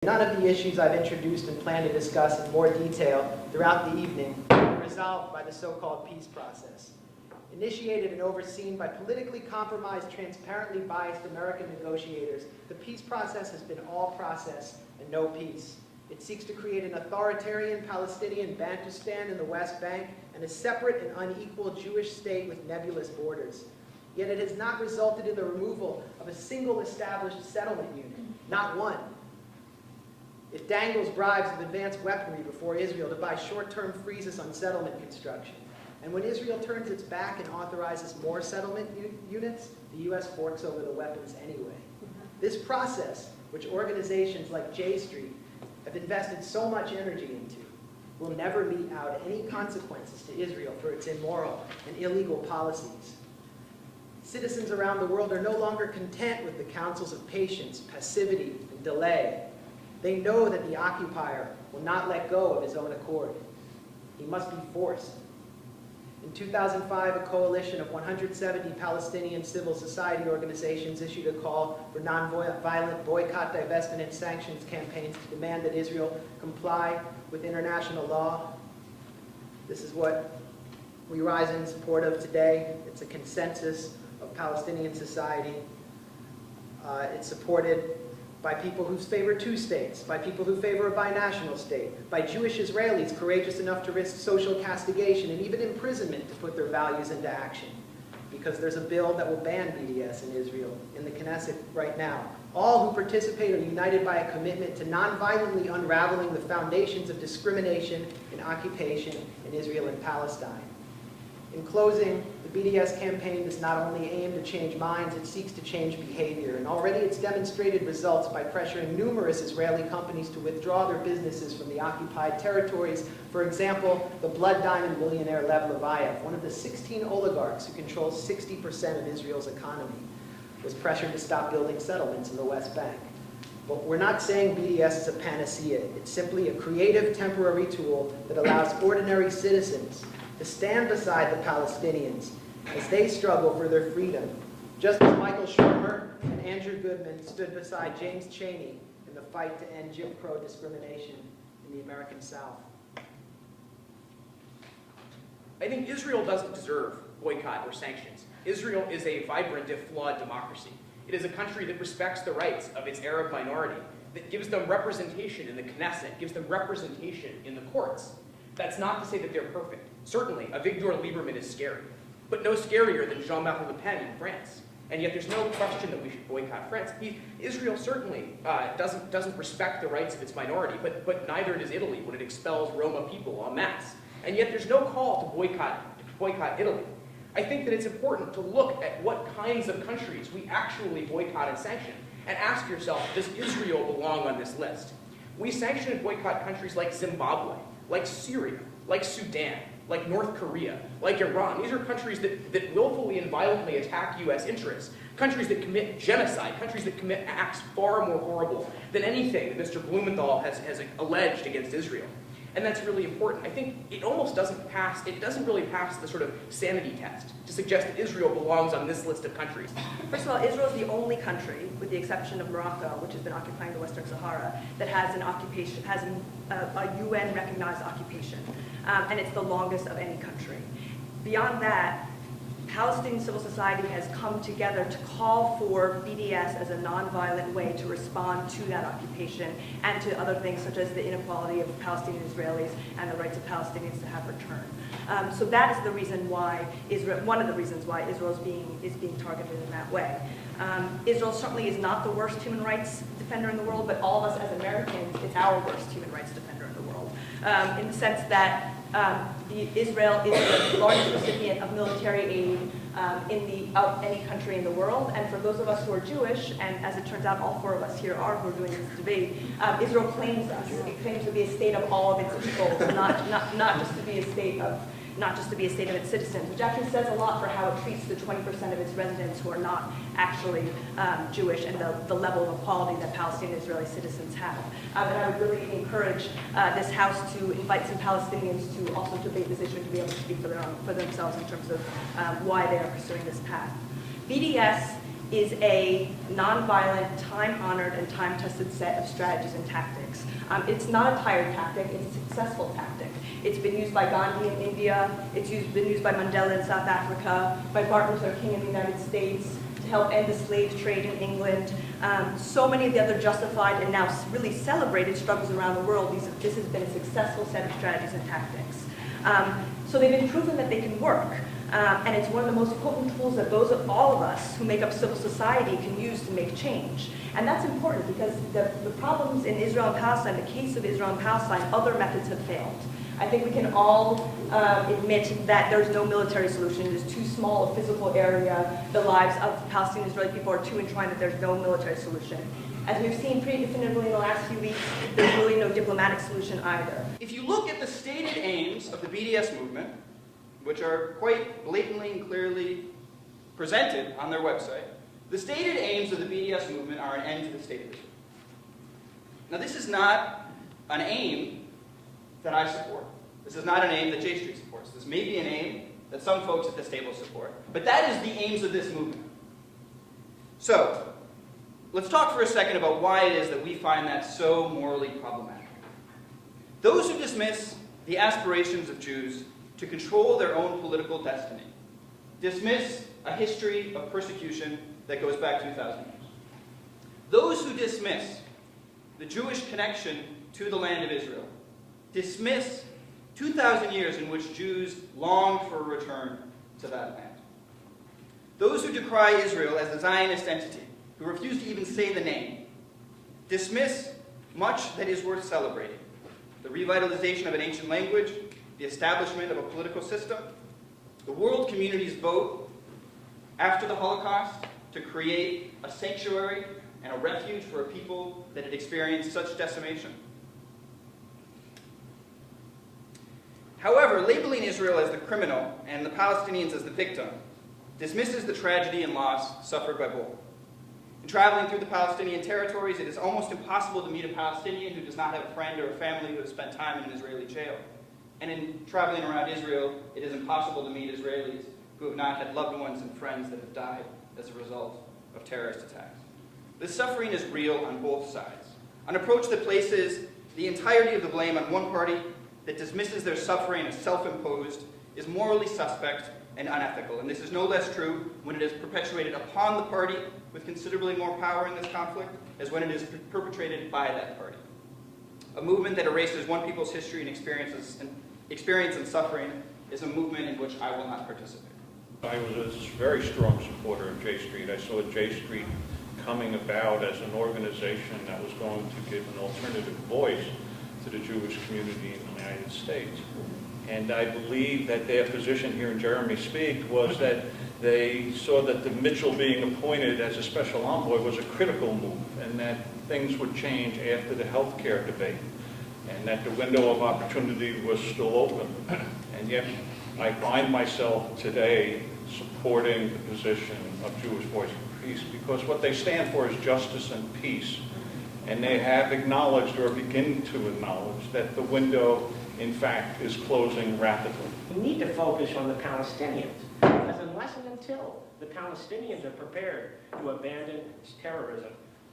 None of the issues I've introduced and plan to discuss in more detail throughout the evening are resolved by the so-called peace process. Initiated and overseen by politically compromised, transparently biased American negotiators, the peace process has been all process and no peace. It seeks to create an authoritarian Palestinian Bantustan in the West Bank and a separate and unequal Jewish state with nebulous borders. Yet it has not resulted in the removal of a single established settlement unit, not one. It dangles bribes of advanced weaponry before Israel to buy short-term freezes on settlement construction. And when Israel turns its back and authorizes more settlement units, the U.S. forks over the weapons anyway. This process, which organizations like J Street have invested so much energy into, will never mete out any consequences to Israel for its immoral and illegal policies. Citizens around the world are no longer content with the counsels of patience, passivity, and delay. They know that the occupier will not let go of his own accord. He must be forced. In 2005, a coalition of 170 Palestinian civil society organizations issued a call for nonviolent boycott, divestment, and sanctions campaigns to demand that Israel comply with international law. This is what we rise in support of today. It's a consensus of Palestinian society. It's supported by people who favor two states, by people who favor a binational state, by Jewish Israelis courageous enough to risk social castigation and even imprisonment to put their values into action. Because there's a bill that will ban BDS in Israel in the Knesset right now. All who participate are united by a commitment to non-violently unraveling the foundations of discrimination and occupation in Israel and Palestine. In closing, the BDS campaign does not only aim to change minds, it seeks to change behavior. And already it's demonstrated results by pressuring numerous Israeli companies to withdraw their businesses from the occupied territories. For example, the blood diamond millionaire Lev Levayev, one of the 16 oligarchs who controls 60% of Israel's economy, was pressured to stop building settlements in the West Bank. But we're not saying BDS is a panacea. It's simply a creative, temporary tool that allows ordinary citizens to stand beside the Palestinians as they struggle for their freedom, just as Michael Shermer and Andrew Goodman stood beside James Chaney in the fight to end Jim Crow discrimination in the American South. I think Israel doesn't deserve boycott or sanctions. Israel is a vibrant, if flawed, democracy. It is a country that respects the rights of its Arab minority, that gives them representation in the Knesset, gives them representation in the courts. That's not to say that they're perfect. Certainly, Avigdor Lieberman is scary, but no scarier than Jean-Marie Le Pen in France. And yet there's no question that we should boycott France. Israel certainly doesn't respect the rights of its minority, but neither does Italy when it expels Roma people en masse. And yet there's no call to boycott Italy. I think that it's important to look at what kinds of countries we actually boycott and sanction, and ask yourself, does Israel belong on this list? We sanction and boycott countries like Zimbabwe, like Syria, like Sudan, like North Korea, like Iran. These are countries that willfully and violently attack U.S. interests, countries that commit genocide, countries that commit acts far more horrible than anything that Mr. Blumenthal has alleged against Israel. And that's really important. I think it almost doesn't really pass the sort of sanity test to suggest that Israel belongs on this list of countries. First of all, Israel is the only country, with the exception of Morocco, which has been occupying the Western Sahara, that has an occupation, has a UN-recognized occupation. And it's the longest of any country. Beyond that, Palestinian civil society has come together to call for BDS as a nonviolent way to respond to that occupation and to other things such as the inequality of Palestinian Israelis and the rights of Palestinians to have return. So that is the reason why one of the reasons why Israel is being targeted in that way. Israel certainly is not the worst human rights defender in the world, but all of us as Americans, it's our worst human rights defender in the world, in the sense that Israel is the largest recipient of military aid of any country in the world. And for those of us who are Jewish, and as it turns out, all four of us here are who are doing this debate, Israel claims us. It claims to be a state of all of its people, not just to be a state of its citizens, which actually says a lot for how it treats the 20% of its residents who are not actually Jewish, and the level of equality that Palestinian Israeli citizens have. And I would really encourage this House to invite some Palestinians to also debate this issue and to be able to speak for themselves in terms of why they are pursuing this path. BDS is a nonviolent, time-honored, and time-tested set of strategies and tactics. It's not a tired tactic, it's a successful tactic. It's been used by Gandhi in India, been used by Mandela in South Africa, by Martin Luther King in the United States, to help end the slave trade in England. So many of the other justified and now really celebrated struggles around the world, this has been a successful set of strategies and tactics. So they've been proven that they can work. And it's one of the most potent tools that all of us who make up civil society can use to make change. And that's important because the problems in Israel and Palestine, the case of Israel and Palestine, other methods have failed. I think we can all admit that there's no military solution. It is too small a physical area. The lives of Palestinian and Israeli people are too entwined that there's no military solution. As we've seen pretty definitively in the last few weeks, there's really no diplomatic solution either. If you look at the stated aims of the BDS movement, which are quite blatantly and clearly presented on their website, the stated aims of the BDS movement are an end to the state of Israel. Now, this is not an aim that I support. This is not an aim that J Street supports. This may be an aim that some folks at this table support, but that is the aims of this movement. So, let's talk for a second about why it is that we find that so morally problematic. Those who dismiss the aspirations of Jews to control their own political destiny dismiss a history of persecution that goes back 2,000 years. Those who dismiss the Jewish connection to the land of Israel dismiss 2,000 years in which Jews longed for a return to that land. Those who decry Israel as a Zionist entity, who refuse to even say the name, dismiss much that is worth celebrating: the revitalization of an ancient language, the establishment of a political system, the world community's vote after the Holocaust to create a sanctuary and a refuge for a people that had experienced such decimation. However, labeling Israel as the criminal and the Palestinians as the victim dismisses the tragedy and loss suffered by both. In traveling through the Palestinian territories, it is almost impossible to meet a Palestinian who does not have a friend or a family who has spent time in an Israeli jail. And in traveling around Israel, it is impossible to meet Israelis who have not had loved ones and friends that have died as a result of terrorist attacks. This suffering is real on both sides. An approach that places the entirety of the blame on one party, that dismisses their suffering as self-imposed, is morally suspect and unethical. And this is no less true when it is perpetuated upon the party with considerably more power in this conflict as when it is perpetrated by that party. A movement that erases one people's history and experience and suffering is a movement in which I will not participate. I was a very strong supporter of J Street. I saw J Street coming about as an organization that was going to give an alternative voice to the Jewish community in the United States. And I believe that their position here in Jeremy Speak was that they saw that the Mitchell being appointed as a special envoy was a critical move, and that things would change after the health care debate, and that the window of opportunity was still open. And yet I find myself today supporting the position of Jewish Voice for Peace, because what they stand for is justice and peace. And they have acknowledged, or begin to acknowledge, that the window, in fact, is closing rapidly. We need to focus on the Palestinians, because unless and until the Palestinians are prepared to abandon terrorism,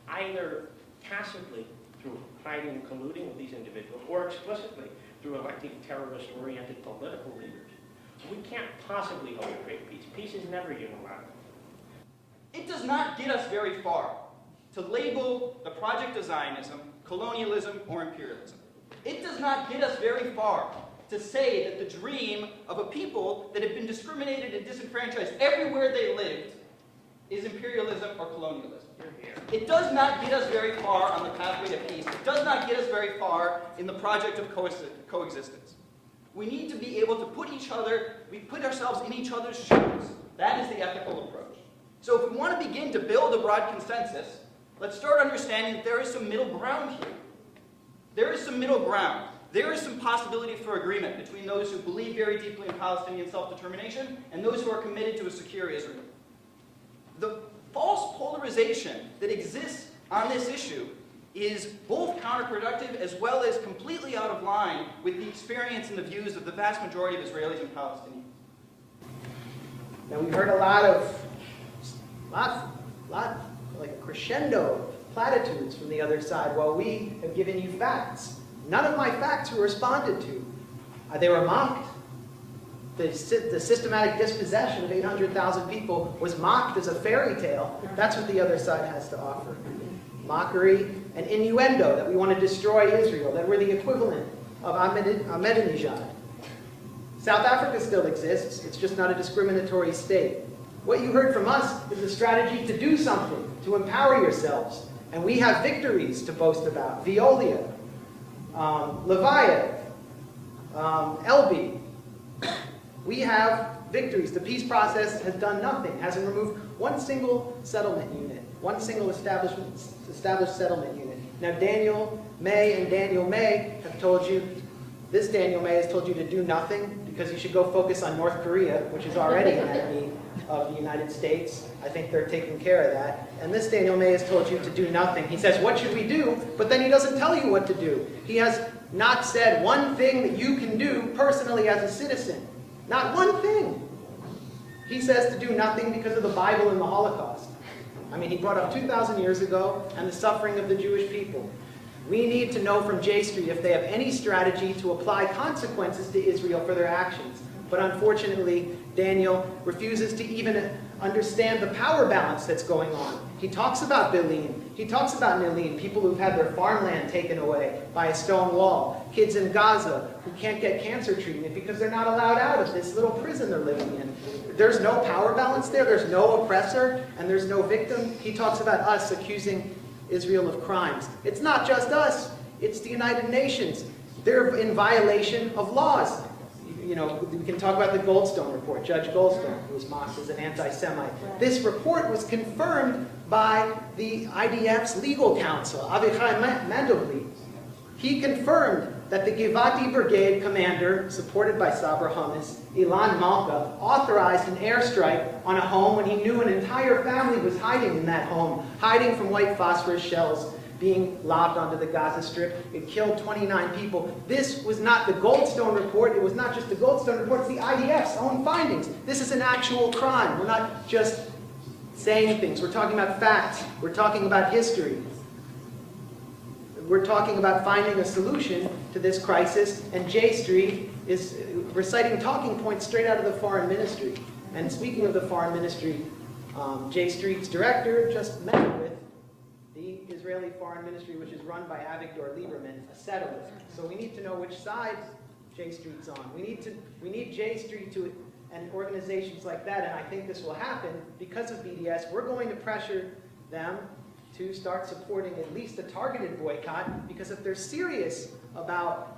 either tacitly through hiding and colluding with these individuals, or explicitly through electing terrorist-oriented political leaders, we can't possibly hope to create peace. Peace is never unilateral. It does not get us very far to label the project of Zionism colonialism or imperialism. It does not get us very far to say that the dream of a people that have been discriminated and disenfranchised everywhere they lived is imperialism or colonialism. It does not get us very far on the pathway to peace. It does not get us very far in the project of coexistence. We need to be able to put ourselves in each other's shoes. That is the ethical approach. So if we want to begin to build a broad consensus, let's start understanding that there is some middle ground here. There is some middle ground. There is some possibility for agreement between those who believe very deeply in Palestinian self-determination and those who are committed to a secure Israel. The false polarization that exists on this issue is both counterproductive as well as completely out of line with the experience and the views of the vast majority of Israelis and Palestinians. Now, we've heard a lot of like a crescendo of platitudes from the other side, while we have given you facts. None of my facts were responded to. They were mocked. The systematic dispossession of 800,000 people was mocked as a fairy tale. That's what the other side has to offer. Mockery and innuendo that we want to destroy Israel, that we're the equivalent of Ahmadinejad. South Africa still exists. It's just not a discriminatory state. What you heard from us is a strategy to do something, to empower yourselves. And we have victories to boast about. Veolia, Leviathan, Elbe. We have victories. The peace process has done nothing, hasn't removed one single settlement unit, one single established settlement unit. Now Daniel May and Daniel May have told you, this Daniel May has told you to do nothing because you should go focus on North Korea, which is already an enemy of the United States. I think they're taking care of that. And this Daniel May has told you to do nothing. He says, what should we do? But then he doesn't tell you what to do. He has not said one thing that you can do personally as a citizen. Not one thing. He says to do nothing because of the Bible and the Holocaust. I mean, he brought up 2,000 years ago and the suffering of the Jewish people. We need to know from J Street if they have any strategy to apply consequences to Israel for their actions. But unfortunately, Daniel refuses to even understand the power balance that's going on. He talks about Bilin. He talks about Nilin, people who've had their farmland taken away by a stone wall. Kids in Gaza who can't get cancer treatment because they're not allowed out of this little prison they're living in. There's no power balance there. There's no oppressor and there's no victim. He talks about us accusing Israel of crimes. It's not just us. It's the United Nations. They're in violation of laws. You know, we can talk about the Goldstone report. Judge Goldstone, who was mocked as an anti-Semite. This report was confirmed by the IDF's legal counsel, Avichai Mandelblit. He confirmed that the Givati Brigade commander, supported by Sabra Hummus, Ilan Malka, authorized an airstrike on a home when he knew an entire family was hiding in that home, hiding from white phosphorus shells being lobbed onto the Gaza Strip. It killed 29 people. This was not the Goldstone report. It was not just the Goldstone report. It's the IDF's own findings. This is an actual crime. We're not just saying things. We're talking about facts. We're talking about history. We're talking about finding a solution to this crisis, and J Street is reciting talking points straight out of the foreign ministry. And speaking of the foreign ministry, J Street's director just met with the Israeli foreign ministry, which is run by Avigdor Lieberman, a settler. So we need to know which side J Street's on. We need J Street to, and organizations like that, and I think this will happen because of BDS. We're going to pressure them to start supporting at least a targeted boycott, because if they're serious about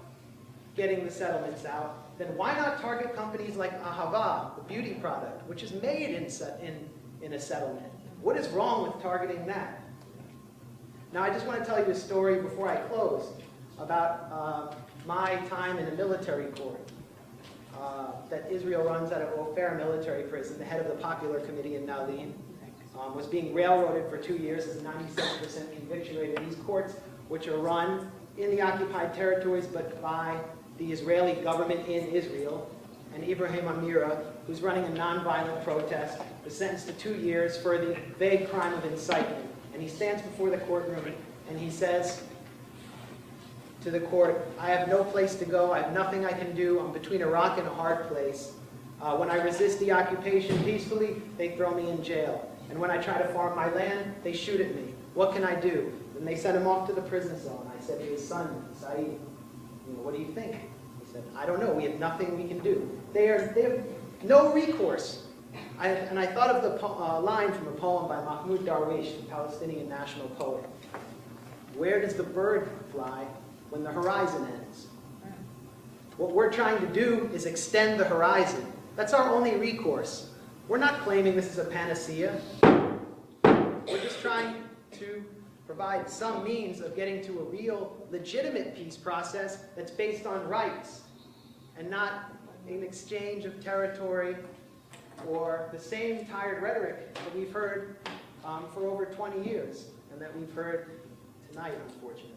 getting the settlements out, then why not target companies like Ahava, the beauty product, which is made in a settlement? What is wrong with targeting that? Now, I just want to tell you a story before I close about my time in the military court that Israel runs out of Ofer military prison. The head of the Popular Committee in Nalin was being railroaded for 2 years as a 97% conviction rate in these courts, which are run in the occupied territories but by the Israeli government in Israel. And Ibrahim Amira, who's running a nonviolent protest, was sentenced to 2 years for the vague crime of incitement. And he stands before the courtroom and he says to the court, I have no place to go, I have nothing I can do, I'm between a rock and a hard place. When I resist the occupation peacefully, they throw me in jail. And when I try to farm my land, they shoot at me. What can I do? And they sent him off to the prison cell. And I said to his son, Saeed, what do you think? He said, I don't know, we have nothing we can do. They have no recourse. And I thought of the line from a poem by Mahmoud Darwish, the Palestinian national poet. Where does the bird fly when the horizon ends? What we're trying to do is extend the horizon. That's our only recourse. We're not claiming this is a panacea. We're just trying to provide some means of getting to a real, legitimate peace process that's based on rights and not an exchange of territory or the same tired rhetoric that we've heard for over 20 years and that we've heard tonight, unfortunately.